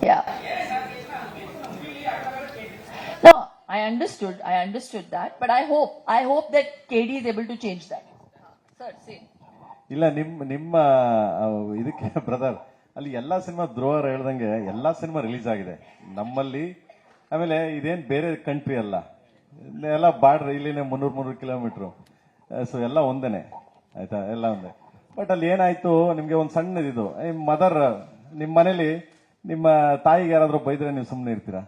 Yeah. No, I understood that, but I hope that KD is able to change that. Sir, say. ಇಲ್ಲ ನಿಮ್ಮ ಇದಕ್ಕೆ brother ಅಲ್ಲಿ ಎಲ್ಲಾ cinema ದ್ರೋಹರ್ ಹೇಳ್ದಂಗೆ ಎಲ್ಲಾ ಸಿನಿಮಾ ರಿಲೀಸ್ ಆಗಿದೆ ನಮ್ಮಲ್ಲಿ. ಆಮೇಲೆ ಇದೇನ್ ಬೇರೆ ಕಂಟ್ರಿ ಅಲ್ಲ, ಎಲ್ಲ ಬಾರ್ಡರ್ ಇಲ್ಲಿನೇ 300 ಕಿಲೋಮೀಟರ್. ಸೊ ಎಲ್ಲ ಒಂದೇನೆ ಆಯ್ತಾ, ಎಲ್ಲ ಒಂದೇ. ಬಟ್ ಅಲ್ಲಿ ಏನಾಯ್ತು, ನಿಮ್ಗೆ ಒಂದ್ ಸಣ್ಣದಿದು ಮದರ್, ನಿಮ್ ಮನೇಲಿ ನಿಮ್ಮ ತಾಯಿಗೆ ಯಾರಾದ್ರೂ ಬೈದ್ರೆ ನೀವು ಸುಮ್ಮನೆ ಇರ್ತೀರಾ?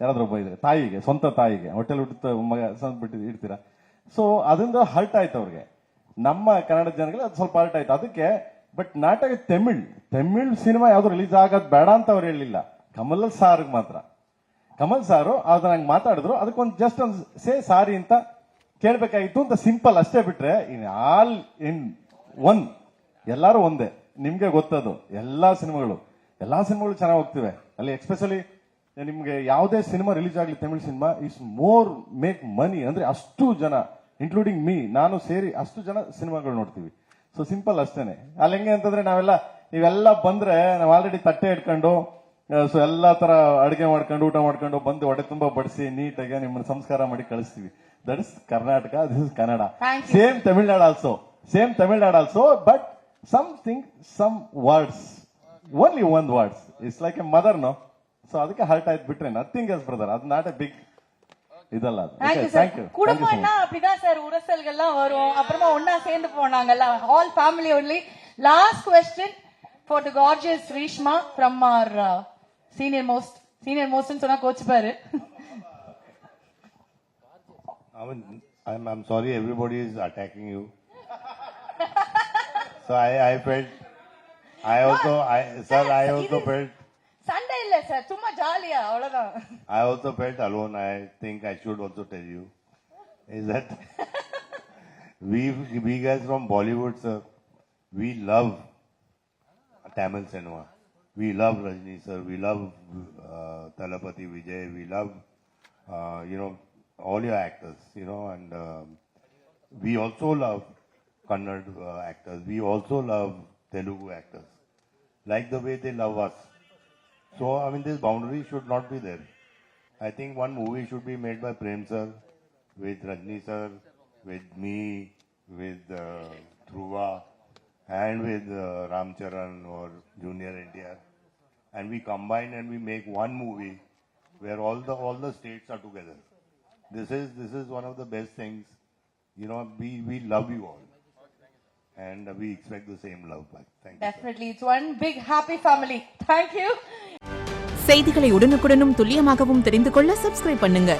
ಯಾರಾದ್ರೂ ಬೈದ್ರೆ ತಾಯಿಗೆ, ಸ್ವಂತ ತಾಯಿಗೆ ಹೋಟೆಲ್ ಹುಟ್ಟು ಮಗ ಬಿಟ್ಟು ಇಡ್ತೀರಾ? ಸೊ ಅದರಿಂದ ಹರ್ಟ್ ಆಯ್ತು ಅವ್ರಿಗೆ. ನಮ್ಮ ಕನ್ನಡ ಜನಗಳಿಗೆ ಅದು ಸ್ವಲ್ಪ ಹರ್ಟ್ ಆಯ್ತು ಅದಕ್ಕೆ. ಬಟ್ ನಾಟಕ ತಮಿಳ್ ಸಿನಿಮಾ ಯಾವ್ದು ರಿಲೀಸ್ ಆಗೋದು ಬೇಡ ಅಂತ ಅವ್ರು ಹೇಳಿಲ್ಲ. ಕಮಲ್ ಸಾರ್ಗ್ ಮಾತ್ರ, ಕಮಲ್ ಸಾರು ಅದ್ರ ನಂಗೆ ಮಾತಾಡಿದ್ರು, ಅದಕ್ಕೊಂದು ಜಸ್ಟ್ ಒಂದು ಸಾರಿ ಅಂತ ಕೇಳ್ಬೇಕಾಗಿತ್ತು ಅಂತ ಸಿಂಪಲ್ ಅಷ್ಟೇ. ಬಿಟ್ರೆ ಇನ್ ಆಲ್ ಇನ್ ಒನ್ ಎಲ್ಲಾರು ಒಂದೇ. ನಿಮ್ಗೆ ಗೊತ್ತದು, ಎಲ್ಲಾ ಸಿನಿಮಾಗಳು ಚೆನ್ನಾಗಿ ಹೋಗ್ತಿವೆ ಅಲ್ಲಿ. ಎಸ್ಪೆಷಲಿ ನಿಮ್ಗೆ ಯಾವುದೇ ಸಿನಿಮಾ ರಿಲೀಸ್ ಆಗಲಿ, Tamil cinema is more make money. ಅಂದ್ರೆ ಅಷ್ಟು ಜನ ಇನ್ಕ್ಲೂಡಿಂಗ್ ಮೀ, ನಾನು ಸೇರಿ ಅಷ್ಟು ಜನ ಸಿನಿಮಾಗಳು ನೋಡ್ತೀವಿ. ಸೊ ಸಿಂಪಲ್ ಅಷ್ಟೇನೆ. ಅಲ್ಲಿ ಹೆಂಗೆ ಅಂತಂದ್ರೆ ನೀವೆಲ್ಲ ಬಂದ್ರೆ ನಾವು ಆಲ್ರೆಡಿ ತಟ್ಟೆ ಇಟ್ಕೊಂಡು, ಸೊ ಎಲ್ಲಾ ತರ ಅಡುಗೆ ಮಾಡ್ಕೊಂಡು ಊಟ ಮಾಡ್ಕೊಂಡು ಬಂದು ಹೊಟ್ಟೆ ತುಂಬಾ ಬಡಿಸಿ ನೀಟಾಗಿ ನಿಮ್ಮನ್ನ ಸಂಸ್ಕಾರ ಮಾಡಿ ಕಳಿಸ್ತೀವಿ. That is Karnataka, this is Kannada. Same Tamil Nadu also, but some words, only one words, it's like a mother, no? So ಅದಕ್ಕೆ ಹರ್ಟ್ ಆಯ್ತು, ಬಿಟ್ರೆ ನಥಿಂಗ್ ಎಲ್ಸ್ ಬ್ರದರ್. ಅದು ನಾಟ್ ಎ ಬಿಗ್ இதல்ல. Thank you. குடும்பம்னா அப்படிதான் சார், உரசல்கள்லாம் வரும், அப்புறமா ஒண்ணா சேர்ந்து போனாங்கல்ல, all family only. Last question for the gorgeous Rishma from our senior most சொன்னா கோச் பாரு. I'm sorry everybody is attacking you. So I felt I also felt Sunday இல்ல சார், சும்மா ஜாலியா அவ்வளவுதான். I also felt alone. I think I should also tell you is that we guys from Bollywood, sir, we love Tamil cinema. We love Rajni sir, we love Talapati Vijay, we love all your actors, and we also love Kannada actors. We also love Telugu actors, like the way they love us. So, I mean, this boundary should not be there. I think one movie should be made by Prem sir, with Rajni sir, with me, with Dhruva, and with Ram Charan or Junior NTR. And we combine and we make one movie where all the states are together. This is one of the best things. We love you all. And we expect the same love back. Thank you. Definitely. It's one big happy family. Thank you. செய்திகளை உடனுக்குடனும் துல்லியமாகவும் தெரிந்து கொள்ள subscribe பண்ணுங்க.